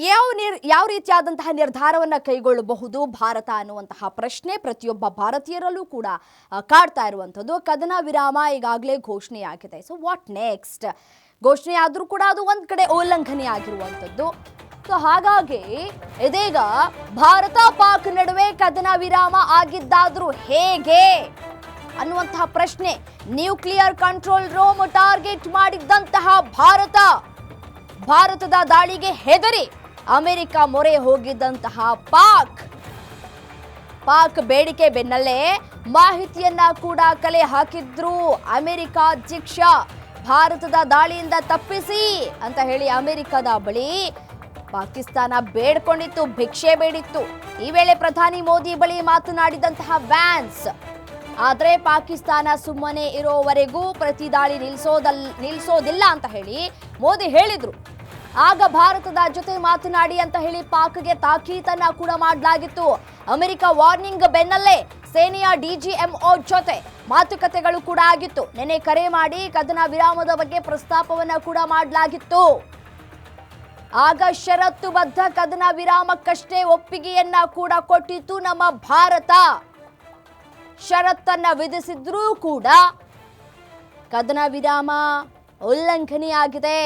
ಯಾವ ರೀತಿಯಾದಂತಹ ನಿರ್ಧಾರವನ್ನ ಕೈಗೊಳ್ಳಬಹುದು ಭಾರತ ಅನ್ನುವಂತಹ ಪ್ರಶ್ನೆ ಪ್ರತಿಯೊಬ್ಬ ಭಾರತೀಯರಲ್ಲೂ ಕೂಡ ಕಾಡ್ತಾ ಇರುವಂತದ್ದು. ಕದನ ವಿರಾಮ ಈಗಾಗಲೇ ಘೋಷಣೆಯಾಗಿದೆ. So what next? ಘೋಷಣೆ ಆದ್ರೂ ಕೂಡ ಅದು ಒಂದ್ ಕಡೆ ಉಲ್ಲಂಘನೆ ಆಗಿರುವಂತದ್ದು. ಸೊ ಹಾಗಾಗಿ ಇದೀಗ ಭಾರತ ಪಾಕ್ ನಡುವೆ ಕದನ ವಿರಾಮ ಆಗಿದ್ದಾದ್ರೂ ಹೇಗೆ ಅನ್ನುವಂತಹ ಪ್ರಶ್ನೆ. ನ್ಯೂಕ್ಲಿಯರ್ ಕಂಟ್ರೋಲ್ ರೂಮ್ ಟಾರ್ಗೆಟ್ ಮಾಡಿದ್ದಂತಹ ಭಾರತದ ದಾಳಿಗೆ ಹೆದರಿ ಅಮೆರಿಕ ಮೊರೆ ಹೋಗಿದ್ದಂತಹ ಪಾಕ್ ಬೇಡಿಕೆ ಬೆನ್ನಲ್ಲೇ ಮಾಹಿತಿಯನ್ನ ಕೂಡ ಕಲೆ ಹಾಕಿದ್ರು ಅಮೆರಿಕ ಅಧ್ಯಕ್ಷ. ಭಾರತದ ದಾಳಿಯಿಂದ ತಪ್ಪಿಸಿ ಅಂತ ಹೇಳಿ ಅಮೆರಿಕದ ಬಳಿ ಪಾಕಿಸ್ತಾನ ಬೇಡ್ಕೊಂಡಿತ್ತು, ಭಿಕ್ಷೆ ಬೇಡಿತ್ತು. ಈ ವೇಳೆ ಪ್ರಧಾನಿ ಮೋದಿ ಬಳಿ ಮಾತನಾಡಿದಂತಹ ವ್ಯಾನ್ಸ್, ಆದ್ರೆ ಪಾಕಿಸ್ತಾನ ಸುಮ್ಮನೆ ಇರೋವರೆಗೂ ಪ್ರತಿ ದಾಳಿ ನಿಲ್ಲಿಸೋದಿಲ್ಲ ಅಂತ ಹೇಳಿ ಮೋದಿ ಹೇಳಿದ್ರು. ಆಗ ಭಾರತದ ಜೊತೆ ಮಾತನಾಡಿ ಅಂತ ಹೇಳಿ ಪಾಕ್ಗೆ ತಾಕೀತನ್ನ ಕೂಡ ಮಾಡಲಾಗಿತ್ತು. ಅಮೆರಿಕ ವಾರ್ನಿಂಗ್ ಬೆನ್ನಲ್ಲೇ ಸೇನೆಯ ಡಿಜಿಎಂಒ ಜೊತೆ ಮಾತುಕತೆಗಳು ಕೂಡ ಆಗಿತ್ತು. ನೆನೆ ಕರೆ ಮಾಡಿ ಕದನ ವಿರಾಮದ ಬಗ್ಗೆ ಪ್ರಸ್ತಾಪವನ್ನ ಕೂಡ ಮಾಡಲಾಗಿತ್ತು. ಆಗ ಷರತ್ತುಬದ್ಧ ಕದನ ವಿರಾಮಕ್ಕಷ್ಟೇ ಒಪ್ಪಿಗೆಯನ್ನ ಕೂಡ ಕೊಟ್ಟಿತ್ತು ನಮ್ಮ ಭಾರತ. ಷರತ್ತನ್ನ ವಿಧಿಸಿದ್ರೂ ಕೂಡ ಕದನ ವಿರಾಮ ಉಲ್ಲಂಘನೆಯಾಗಿದೆ.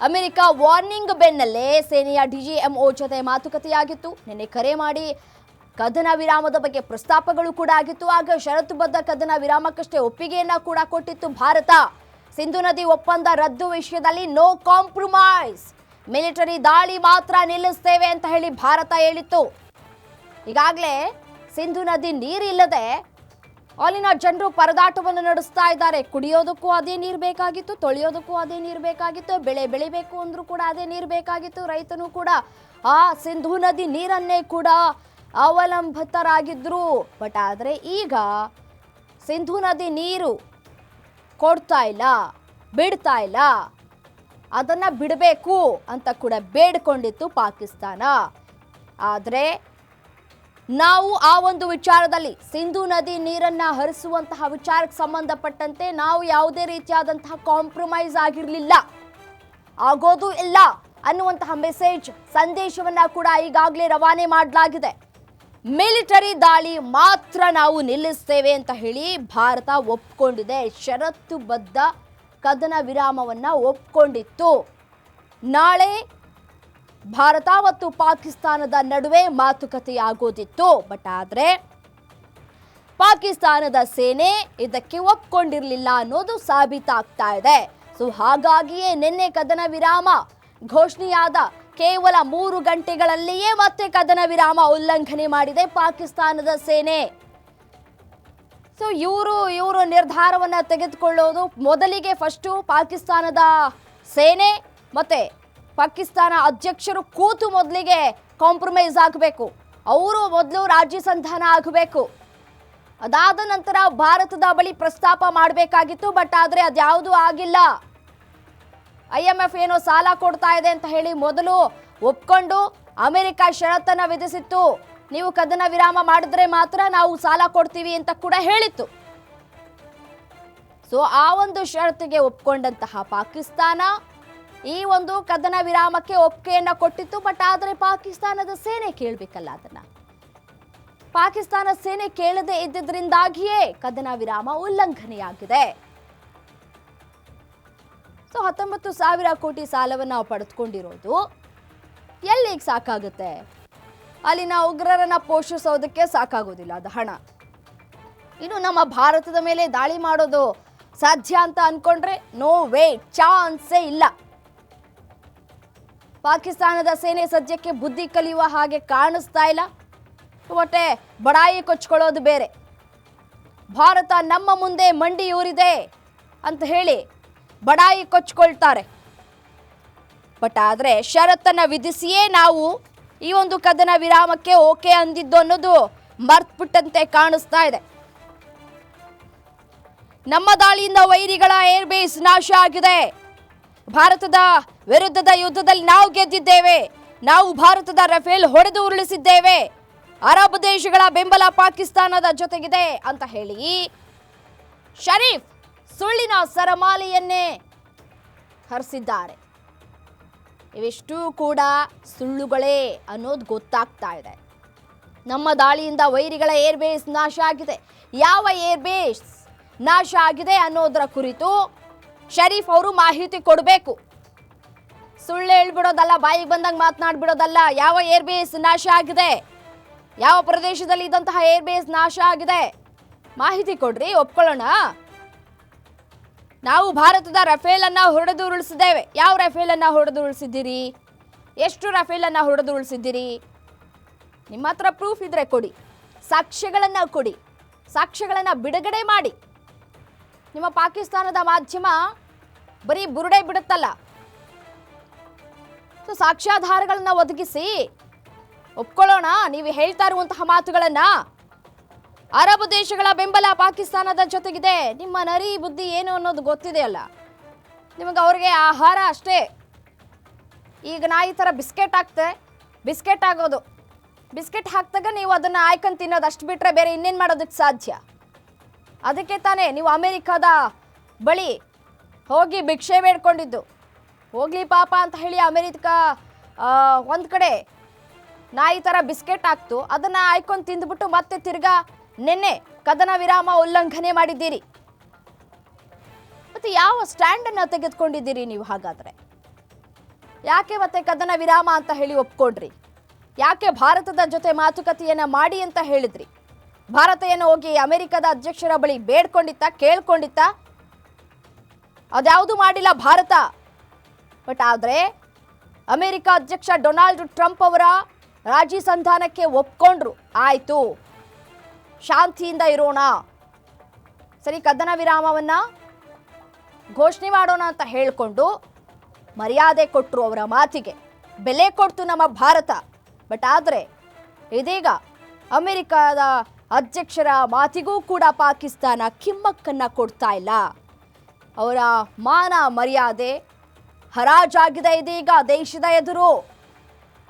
ಅಮೆರಿಕ ವಾರ್ನಿಂಗ್ ಬೆನ್ನಲ್ಲೇ ಸೇನೆಯ ಡಿಜಿಎಂಒ ಜೊತೆ ಮಾತುಕತೆಯಾಗಿತ್ತು. ನಿನ್ನೆ ಕರೆ ಮಾಡಿ ಕದನ ವಿರಾಮದ ಬಗ್ಗೆ ಪ್ರಸ್ತಾಪಗಳು ಕೂಡ ಆಗಿತ್ತು. ಆಗ ಷರತ್ತುಬದ್ಧ ಕದನ ವಿರಾಮಕ್ಕಷ್ಟೇ ಒಪ್ಪಿಗೆಯನ್ನ ಕೂಡ ಕೊಟ್ಟಿತ್ತು ಭಾರತ. ಸಿಂಧು ನದಿ ಒಪ್ಪಂದ ರದ್ದು ವಿಷಯದಲ್ಲಿ ನೋ ಕಾಂಪ್ರಮೈಸ್, ಮಿಲಿಟರಿ ದಾಳಿ ಮಾತ್ರ ನಿಲ್ಲಿಸ್ತೇವೆ ಅಂತ ಹೇಳಿ ಭಾರತ ಹೇಳಿತ್ತು. ಈಗಾಗಲೇ ಸಿಂಧು ನದಿ ನೀರಿಲ್ಲದೆ ಅಲ್ಲಿನ ಜನರು ಪರದಾಟವನ್ನು ನಡೆಸ್ತಾ ಇದ್ದಾರೆ. ಕುಡಿಯೋದಕ್ಕೂ ಅದೇ ನೀರು ಬೇಕಾಗಿತ್ತು, ತೊಳೆಯೋದಕ್ಕೂ ಅದೇ ನೀರು ಬೇಕಾಗಿತ್ತು, ಬೆಳೆ ಬೆಳಿಬೇಕು ಅಂದ್ರೂ ಕೂಡ ಅದೇ ನೀರು ಬೇಕಾಗಿತ್ತು. ರೈತನು ಕೂಡ ಆ ಸಿಂಧು ನದಿ ನೀರನ್ನೇ ಕೂಡ ಅವಲಂಬಿತರಾಗಿದ್ರು. ಬಟ್ ಆದರೆ ಈಗ ಸಿಂಧು ನದಿ ನೀರು ಕೊಡ್ತಾ ಇಲ್ಲ, ಬಿಡ್ತಾ ಇಲ್ಲ, ಅದನ್ನ ಬಿಡಬೇಕು ಅಂತ ಕೂಡ ಬೇಡ್ಕೊಂಡಿತ್ತು ಪಾಕಿಸ್ತಾನ. ಆದರೆ ನಾವು ಆ ಒಂದು ವಿಚಾರದಲ್ಲಿ ಸಿಂಧು ನದಿ ನೀರನ್ನ ಹರಿಸುವಂತಹ ವಿಚಾರಕ್ಕೆ ಸಂಬಂಧಪಟ್ಟಂತೆ ನಾವು ಯಾವುದೇ ರೀತಿಯಾದಂತಹ ಕಾಂಪ್ರಮೈಸ್ ಆಗಿರಲಿಲ್ಲ, ಆಗೋದು ಇಲ್ಲ ಅನ್ನುವಂತಹ ಸಂದೇಶವನ್ನ ಕೂಡ ಈಗಾಗಲೇ ರವಾನೆ ಮಾಡಲಾಗಿದೆ. ಮಿಲಿಟರಿ ದಾಳಿ ಮಾತ್ರ ನಾವು ನಿಲ್ಲಿಸ್ತೇವೆ ಅಂತ ಹೇಳಿ ಭಾರತ ಒಪ್ಕೊಂಡಿದೆ. ಷರತ್ತುಬದ್ಧ ಕದನ ವಿರಾಮವನ್ನ ಒಪ್ಕೊಂಡಿತ್ತು. ನಾಳೆ ಭಾರತ ಮತ್ತು ಪಾಕಿಸ್ತಾನದ ನಡುವೆ ಮಾತುಕತೆಯಾಗೋದಿತ್ತು. ಬಟ್ ಆದರೆ ಪಾಕಿಸ್ತಾನದ ಸೇನೆ ಇದಕ್ಕೆ ಒಪ್ಕೊಂಡಿರಲಿಲ್ಲ ಅನ್ನೋದು ಸಾಬೀತಾಗ್ತಾ ಇದೆ. ಸೊ ಹಾಗಾಗಿಯೇ ನಿನ್ನೆ ಕದನ ವಿರಾಮ ಘೋಷಣೆಯಾದ ಕೇವಲ 3 ಗಂಟೆಗಳಲ್ಲಿಯೇ ಮತ್ತೆ ಕದನ ವಿರಾಮ ಉಲ್ಲಂಘನೆ ಮಾಡಿದೆ ಪಾಕಿಸ್ತಾನದ ಸೇನೆ. ಸೊ ಇವರು ನಿರ್ಧಾರವನ್ನ ತೆಗೆದುಕೊಳ್ಳೋದು ಮೊದಲಿಗೆ ಫಸ್ಟು ಪಾಕಿಸ್ತಾನದ ಸೇನೆ ಮತ್ತೆ ಪಾಕಿಸ್ತಾನ ಅಧ್ಯಕ್ಷರು ಕೂತು ಮೊದಲಿಗೆ ಕಾಂಪ್ರಮೈಸ್ ಆಗಬೇಕು, ಅವರು ಮೊದಲು ರಾಜ್ಯ ಸಂಧಾನ ಆಗಬೇಕು. ಅದಾದ ನಂತರ ಭಾರತದ ಬಳಿ ಪ್ರಸ್ತಾಪ ಮಾಡಬೇಕಾಗಿತ್ತು. ಬಟ್ ಆದರೆ ಅದ್ಯಾವುದೂ ಆಗಿಲ್ಲ. IMF ಏನೋ ಸಾಲ ಕೊಡ್ತಾ ಇದೆ ಅಂತ ಹೇಳಿ ಮೊದಲು ಒಪ್ಕೊಂಡು ಅಮೆರಿಕ ಷರತ್ತನ್ನ ವಿಧಿಸಿತ್ತು. ನೀವು ಕದನ ವಿರಾಮ ಮಾಡಿದ್ರೆ ಮಾತ್ರ ನಾವು ಸಾಲ ಕೊಡ್ತೀವಿ ಅಂತ ಕೂಡ ಹೇಳಿತ್ತು. ಸೊ ಆ ಒಂದು ಷರತ್ತಿಗೆ ಒಪ್ಕೊಂಡಂತಹ ಪಾಕಿಸ್ತಾನ ಈ ಒಂದು ಕದನ ವಿರಾಮಕ್ಕೆ ಒಪ್ಪಿಗೆಯನ್ನ ಕೊಟ್ಟಿತ್ತು. ಬಟ್ ಆದರೆ ಪಾಕಿಸ್ತಾನದ ಸೇನೆ ಕೇಳಬೇಕಲ್ಲ, ಅದನ್ನ ಪಾಕಿಸ್ತಾನ ಸೇನೆ ಕೇಳದೆ ಇದ್ದಿದ್ರಿಂದಾಗಿಯೇ ಕದನ ವಿರಾಮ ಉಲ್ಲಂಘನೆಯಾಗಿದೆ. ಸೊ 19,000 ಕೋಟಿ ಸಾಲವನ್ನು ನಾವು ಪಡೆದುಕೊಂಡಿರೋದು ಎಲ್ಲಿಗೆ ಸಾಕಾಗುತ್ತೆ? ಅಲ್ಲಿನ ಉಗ್ರರನ್ನ ಪೋಷಿಸೋದಕ್ಕೆ ಸಾಕಾಗೋದಿಲ್ಲ ಅದು ಹಣ. ಇನ್ನು ನಮ್ಮ ಭಾರತದ ಮೇಲೆ ದಾಳಿ ಮಾಡೋದು ಸಾಧ್ಯ ಅಂತ ಅನ್ಕೊಂಡ್ರೆ ನೋ ವೇ, ಚಾನ್ಸೇ ಇಲ್ಲ. ಪಾಕಿಸ್ತಾನದ ಸೇನೆ ಸದ್ಯಕ್ಕೆ ಬುದ್ಧಿ ಕಲಿಯುವ ಹಾಗೆ ಕಾಣಿಸ್ತಾ ಇಲ್ಲ. ಮತ್ತೆ ಬಡಾಯಿ ಕೊಚ್ಕೊಳ್ಳೋದು ಬೇರೆ. ಭಾರತ ನಮ್ಮ ಮುಂದೆ ಮಂಡಿಯೂರಿದೆ ಅಂತ ಹೇಳಿ ಬಡಾಯಿ ಕೊಚ್ಕೊಳ್ತಾರೆ. ಬಟ್ ಆದರೆ ಷರತ್ತನ್ನ ವಿಧಿಸಿಯೇ ನಾವು ಈ ಒಂದು ಕದನ ವಿರಾಮಕ್ಕೆ ಓಕೆ ಅಂದಿದ್ದು ಅನ್ನೋದು ಮರ್ತ್ಬಿಟ್ಟಂತೆ ಕಾಣಿಸ್ತಾ ಇದೆ. ನಮ್ಮ ದಾಳಿಯಿಂದ ವೈರಿಗಳ ಏರ್ಬೇಸ್ ನಾಶ ಆಗಿದೆ. ಭಾರತದ ವಿರುದ್ಧದ ಯುದ್ಧದಲ್ಲಿ ನಾವು ಗೆದ್ದಿದ್ದೇವೆ. ನಾವು ಭಾರತದ ರಫೇಲ್ ಹೊಡೆದು ಉರುಳಿಸಿದ್ದೇವೆ. ಅರಬ್ ದೇಶಗಳ ಬೆಂಬಲ ಪಾಕಿಸ್ತಾನದ ಜೊತೆಗಿದೆ ಅಂತ ಹೇಳಿ ಶರೀಫ್ ಸುಳ್ಳಿನ ಸರಮಾಲೆಯನ್ನೇ ಹರಿಸಿದ್ದಾರೆ. ಇವಿಷ್ಟು ಕೂಡ ಸುಳ್ಳುಗಳೇ ಅನ್ನೋದು ಗೊತ್ತಾಗ್ತಾ ಇದೆ. ನಮ್ಮ ದಾಳಿಯಿಂದ ವೈರಿಗಳ ಏರ್ಬೇಸ್ ನಾಶ ಆಗಿದೆ. ಯಾವ ಏರ್ಬೇಸ್ ನಾಶ ಆಗಿದೆ ಅನ್ನೋದರ ಕುರಿತು ಶರೀಫ್ ಅವರು ಮಾಹಿತಿ ಕೊಡಬೇಕು. ಸುಳ್ಳು ಹೇಳ್ಬಿಡೋದಲ್ಲ, ಬಾಯಿಗೆ ಬಂದಂಗೆ ಮಾತನಾಡ್ಬಿಡೋದಲ್ಲ. ಯಾವ ಏರ್ಬೇಸ್ ನಾಶ ಆಗಿದೆ, ಯಾವ ಪ್ರದೇಶದಲ್ಲಿ ಇದ್ದಂತಹ ಏರ್ಬೇಸ್ ನಾಶ ಆಗಿದೆ, ಮಾಹಿತಿ ಕೊಡ್ರಿ, ಒಪ್ಕೊಳ್ಳೋಣ. ನಾವು ಭಾರತದ ರಫೇಲ್ ಅನ್ನ ಹೊಡೆದು ಉರುಳಿಸಿದ್ದೇವೆ. ಯಾವ ರಫೇಲ್ ಅನ್ನ ಹೊಡೆದು ಉರುಳಿಸಿದ್ದೀರಿ? ಎಷ್ಟು ರಫೇಲ್ ಅನ್ನ ಹೊಡೆದು ಉರುಳಿಸಿದ್ದೀರಿ? ನಿಮ್ಮ ಹತ್ರ ಪ್ರೂಫ್ ಇದ್ರೆ ಕೊಡಿ, ಸಾಕ್ಷ್ಯಗಳನ್ನ ಕೊಡಿ, ಸಾಕ್ಷ್ಯಗಳನ್ನ ಬಿಡುಗಡೆ ಮಾಡಿ. ನಿಮ್ಮ ಪಾಕಿಸ್ತಾನದ ಮಾಧ್ಯಮ ಬರೀ ಬುರುಡೆ ಬಿಡುತ್ತಲ್ಲ, ಸಾಕ್ಷ್ಯಾಧಾರಗಳನ್ನ ಒದಗಿಸಿ ಒಪ್ಕೊಳ್ಳೋಣ. ನೀವು ಹೇಳ್ತಾ ಇರುವಂತಹ ಮಾತುಗಳನ್ನ. ಅರಬ್ ದೇಶಗಳ ಬೆಂಬಲ ಪಾಕಿಸ್ತಾನದ ಜೊತೆಗಿದೆ. ನಿಮ್ಮ ನರಿ ಬುದ್ಧಿ ಏನು ಅನ್ನೋದು ಗೊತ್ತಿದೆಯಲ್ಲ ನಿಮಗೆ. ಅವ್ರಿಗೆ ಆಹಾರ ಅಷ್ಟೇ. ಈಗ ನಾಯಿ ಥರ ಬಿಸ್ಕೆಟ್ ಹಾಕ್ತೆ, ಬಿಸ್ಕೆಟ್ ಆಗೋದು. ಬಿಸ್ಕೆಟ್ ಹಾಕ್ದಾಗ ನೀವು ಅದನ್ನು ಆಯ್ಕೊಂಡು ತಿನ್ನೋದು, ಅಷ್ಟು ಬಿಟ್ಟರೆ ಬೇರೆ ಇನ್ನೇನು ಮಾಡೋದಕ್ಕೆ ಸಾಧ್ಯ? ಅದಕ್ಕೆ ತಾನೇ ನೀವು ಅಮೇರಿಕಾದ ಬಳಿ ಹೋಗಿ ಭಿಕ್ಷೆ ಬೇಡ್ಕೊಂಡಿದ್ದು. ಹೋಗ್ಲಿ ಪಾಪ ಅಂತ ಹೇಳಿ ಅಮೇರಿಕಾ ಒಂದು ಕಡೆ ನಾಯಿ ಥರ ಬಿಸ್ಕೆಟ್ ಹಾಕ್ತು, ಅದನ್ನು ಆಯ್ಕೊಂಡು ತಿಂದ್ಬಿಟ್ಟು ಮತ್ತೆ ತಿರ್ಗಾ ನಿನ್ನೆ ಕದನ ವಿರಾಮ ಉಲ್ಲಂಘನೆ ಮಾಡಿದ್ದೀರಿ. ಮತ್ತೆ ಯಾವ ಸ್ಟ್ಯಾಂಡನ್ನು ತೆಗೆದುಕೊಂಡಿದ್ದೀರಿ ನೀವು? ಹಾಗಾದರೆ ಯಾಕೆ ಮತ್ತೆ ಕದನ ವಿರಾಮ ಅಂತ ಹೇಳಿ ಒಪ್ಕೊಂಡ್ರಿ? ಯಾಕೆ ಭಾರತದ ಜೊತೆ ಮಾತುಕತೆಯನ್ನ ಮಾಡಿ ಅಂತ ಹೇಳಿದ್ರಿ? ಭಾರತ ಏನು ಹೋಗಿ ಅಮೆರಿಕದ ಅಧ್ಯಕ್ಷರ ಬಳಿ ಬೇಡ್ಕೊಂಡಿತ್ತ, ಕೇಳ್ಕೊಂಡಿತ್ತ? ಅದ್ಯಾವುದು ಮಾಡಿಲ್ಲ ಭಾರತ. ಬಟ್ ಆದರೆ ಅಮೆರಿಕ ಅಧ್ಯಕ್ಷ ಡೊನಾಲ್ಡ್ ಟ್ರಂಪ್ ಅವರ ರಾಜಿ ಸಂಧಾನಕ್ಕೆ ಒಪ್ಕೊಂಡ್ರು. ಆಯ್ತು, ಶಾಂತಿಯಿಂದ ಇರೋಣ, ಸರಿ ಕದನ ವಿರಾಮವನ್ನ ಘೋಷಣೆ ಮಾಡೋಣ ಅಂತ ಹೇಳಿಕೊಂಡು ಮರ್ಯಾದೆ ಕೊಟ್ಟರು. ಅವರ ಮಾತಿಗೆ ಬೆಲೆ ಕೊಡ್ತು ನಮ್ಮ ಭಾರತ. ಬಟ್ ಆದರೆ ಇದೀಗ ಅಮೆರಿಕದ ಅಧ್ಯಕ್ಷರ ಮಾತಿಗೂ ಕೂಡ ಪಾಕಿಸ್ತಾನ ಕಿಮ್ಮಕ್ಕನ್ನ ಕೊಡ್ತಾ ಇಲ್ಲ. ಅವರ ಮಾನ ಮರ್ಯಾದೆ ಹರಾಜಾಗಿದೆ ಇದೀಗ ದೇಶದ ಎದುರು.